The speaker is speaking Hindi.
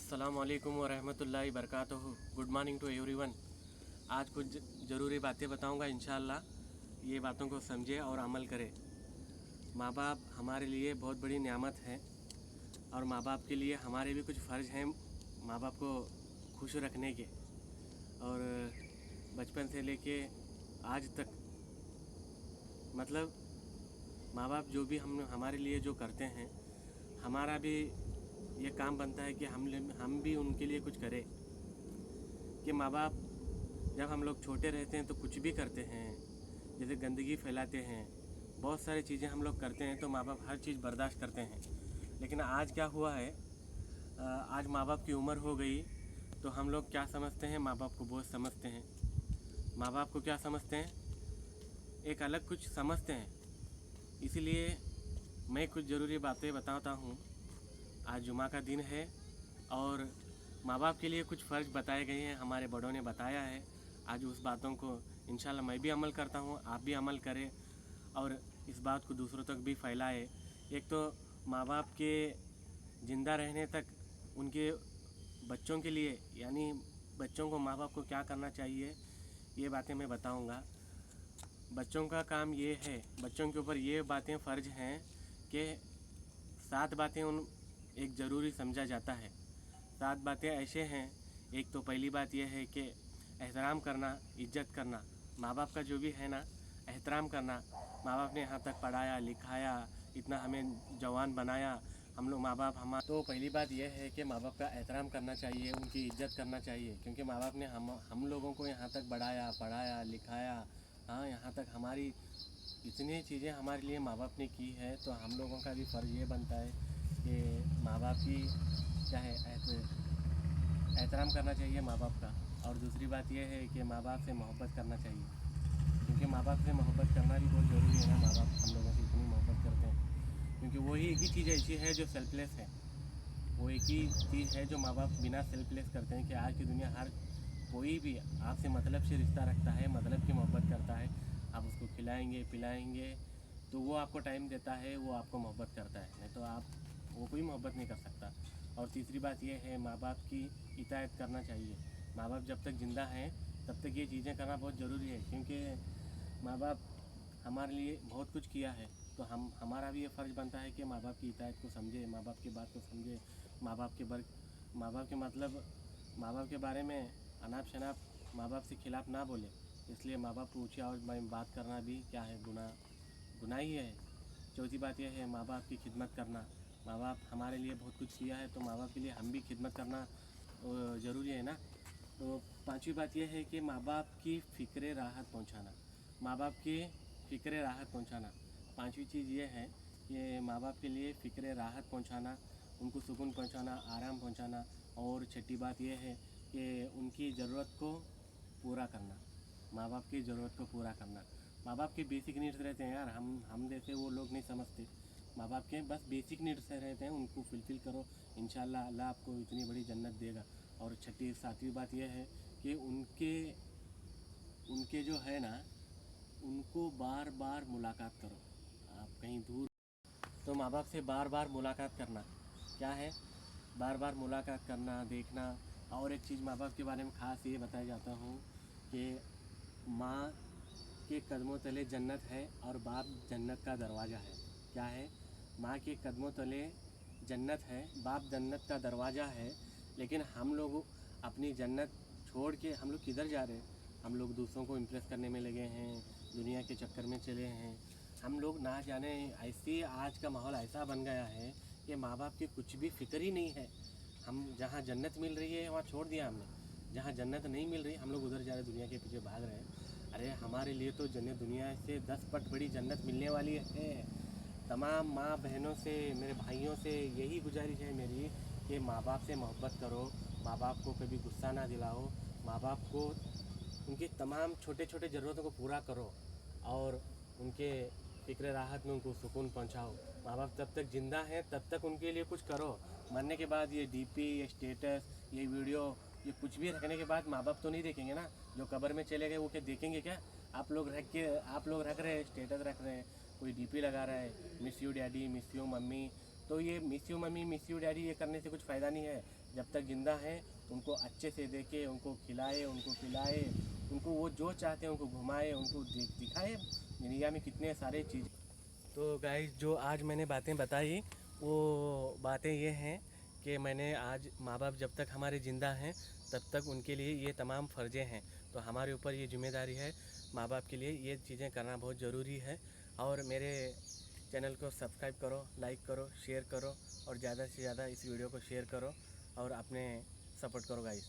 अस्सलामुअलैकुम वरहमतुल्लाहि बरकातुहू। Good morning to everyone. आज कुछ ज़रूरी बातें बताऊंगा, इंशाअल्लाह ये बातों को समझे और अमल करें। माँ बाप हमारे लिए बहुत बड़ी नेमत है और माँ बाप के लिए हमारे भी कुछ फ़र्ज़ हैं माँ बाप को खुश रखने के। और बचपन से लेके आज तक मतलब माँ बाप जो भी हमारे लिए जो करते हैं, हमारा भी ये काम बनता है कि हम भी उनके लिए कुछ करें। कि माँ बाप जब हम लोग छोटे रहते हैं तो कुछ भी करते हैं, जैसे गंदगी फैलाते हैं, बहुत सारी चीज़ें हम लोग करते हैं तो माँ बाप हर चीज़ बर्दाश्त करते हैं। लेकिन आज क्या हुआ है, आज माँ बाप की उम्र हो गई तो हम लोग क्या समझते हैं, माँ बाप को बोझ समझते हैं। माँ बाप को क्या समझते हैं, एक अलग कुछ समझते हैं। इसीलिए मैं कुछ ज़रूरी बातें बताता हूँ। आज जुमा का दिन है और माँ बाप के लिए कुछ फ़र्ज़ बताए गए हैं, हमारे बड़ों ने बताया है। आज उस बातों को इंशाल्लाह मैं भी अमल करता हूँ, आप भी अमल करें और इस बात को दूसरों तक भी फैलाए। एक तो माँ बाप के ज़िंदा रहने तक उनके बच्चों के लिए, यानी बच्चों को माँ बाप को क्या करना चाहिए, ये बातें मैं बताऊँगा। बच्चों का काम ये है, बच्चों के ऊपर ये बातें फ़र्ज़ हैं कि 7 बातें एक ज़रूरी समझा जाता है। 7 बातें ऐसे हैं। एक तो पहली बात यह है कि एहतराम करना, इज्जत करना। माँ बाप का जो भी है ना, एहतराम करना। माँ बाप ने यहाँ तक पढ़ाया लिखाया, इतना हमें जवान बनाया, हम लोग माँ बाप तो पहली बात यह है कि माँ बाप का एहतराम करना चाहिए, उनकी इज्जत करना चाहिए। क्योंकि माँ बाप ने हम लोगों को यहाँ तक बढ़ाया, पढ़ाया लिखाया, हाँ, यहाँ तक हमारी इतनी चीज़ें हमारे लिए माँ बाप ने की है। तो हम लोगों का भी फ़र्ज़ ये बनता है कि माँ बाप की क्या है, एहतराम करना चाहिए माँ बाप का। और दूसरी बात यह है कि माँ बाप से मोहब्बत करना चाहिए, क्योंकि माँ बाप से मोहब्बत करना भी बहुत ज़रूरी है ना। माँ बाप हम लोगों से इतनी मोहब्बत करते हैं क्योंकि वही एक ही चीज़ ऐसी है जो सेल्फलेस है। वो एक ही चीज़ है जो माँ बाप बिना सेल्फलेस करते हैं। कि आज की दुनिया हर कोई भी आपसे मतलब से रिश्ता रखता है, मतलब की मोहब्बत करता है। आप उसको खिलाएंगे पिलाएंगे तो वो आपको टाइम देता है, वो आपको मोहब्बत करता है, नहीं तो आप वो कोई मोहब्बत नहीं कर सकता। और तीसरी बात यह है, माँ बाप की इताअत करना चाहिए। माँ बाप जब तक ज़िंदा हैं तब तक ये चीज़ें करना बहुत ज़रूरी है, क्योंकि माँ बाप हमारे लिए बहुत कुछ किया है। तो हमारा भी ये फ़र्ज़ बनता है कि माँ बाप की इताअत को समझे, माँ बाप की बात को समझे, माँ बाप के मतलब माँ बाप के बारे में अनाप शनाप माँ बाप से खिलाफ ना बोले। इसलिए माँ बाप को ऊँची आवाज़ में बात करना भी क्या है, गुनाह ही है। चौथी बात यह है, माँ बाप की खिदमत करना। माँ बाप हमारे लिए बहुत कुछ किया है तो माँ बाप के लिए हम भी खिदमत करना ज़रूरी है ना। तो पांचवी बात यह है कि माँ बाप की फ़िक्र राहत पहुँचाना। माँ बाप की फ़िक्र राहत पहुँचाना, पांचवी चीज़ ये है कि माँ बाप के लिए फ़िक्र राहत पहुँचाना, उनको सुकून पहुँचाना, आराम पहुँचाना। और छठी बात यह है कि उनकी ज़रूरत को पूरा करना, माँ बाप की ज़रूरत को पूरा करना। माँ बाप के बेसिक नीड्स रहते हैं यार, हम जैसे वो लोग नहीं समझते। माँ बाप के बस बेसिक नीड्स रहते हैं, उनको फुलफ़िल करो, इंशाल्लाह अल्लाह आपको इतनी बड़ी जन्नत देगा। और छठी सातवीं बात यह है कि उनके जो है ना, उनको बार बार मुलाकात करो। आप कहीं दूर तो माँ बाप से बार बार मुलाकात करना क्या है, बार बार मुलाकात करना, देखना। और एक चीज़ माँ बाप के बारे में ख़ास ये बताया जाता हूँ कि माँ के कदमों तले जन्नत है और बाप जन्नत का दरवाज़ा है। क्या है, माँ के कदमों तले जन्नत है, बाप जन्नत का दरवाज़ा है। लेकिन हम लोग अपनी जन्नत छोड़ के हम लोग किधर जा रहे हैं? हम लोग दूसरों को इम्प्रेस करने में लगे हैं, दुनिया के चक्कर में चले हैं। हम लोग ना जाने ऐसी आज का माहौल ऐसा बन गया है कि माँ बाप की कुछ भी फिक्र ही नहीं है। हम जहाँ जन्नत मिल रही है वहाँ छोड़ दिया हमने, जहाँ जन्नत नहीं मिल रही हम लोग उधर जा रहे, दुनिया के पीछे भाग रहे हैं। अरे हमारे लिए तो जन्नत दुनिया से 10 पट बड़ी जन्नत मिलने वाली है। तमाम माँ बहनों से, मेरे भाइयों से यही गुजारिश है मेरी कि माँ बाप से मोहब्बत करो, माँ बाप को कभी गुस्सा ना दिलाओ, माँ बाप को उनकी तमाम छोटे छोटे ज़रूरतों को पूरा करो और उनके फ़िक्र राहत में उनको सुकून पहुंचाओ। माँ बाप तब तक ज़िंदा हैं तब तक उनके लिए कुछ करो। मरने के बाद ये डीपी, ये स्टेटस, ये वीडियो, ये कुछ भी रखने के बाद माँ बाप तो नहीं देखेंगे ना। जो कब्र में चले गए वो क्या देखेंगे क्या? आप लोग रख रहे हैं, स्टेटस रख रहे हैं, कोई डीपी लगा रहा है, miss you daddy, miss you mummy. तो ये miss you mummy, miss you daddy ये करने से कुछ फ़ायदा नहीं है। जब तक ज़िंदा हैं उनको अच्छे से देखे, उनको खिलाए, उनको पिलाए, उनको वो जो चाहते हैं उनको घुमाए, उनको दिखाए दुनिया में कितने सारे चीज़। तो गाइस, जो आज मैंने बातें बताई वो बातें ये हैं कि मैंने आज माँ बाप जब तक हमारे ज़िंदा हैं तब तक उनके लिए ये तमाम फ़र्ज़ें हैं। तो हमारे ऊपर ये जिम्मेदारी है माँ बाप के लिए ये चीज़ें करना बहुत ज़रूरी है। और मेरे चैनल को सब्सक्राइब करो, लाइक करो, शेयर करो और ज़्यादा से ज़्यादा इस वीडियो को शेयर करो और अपने सपोर्ट करो गाइस।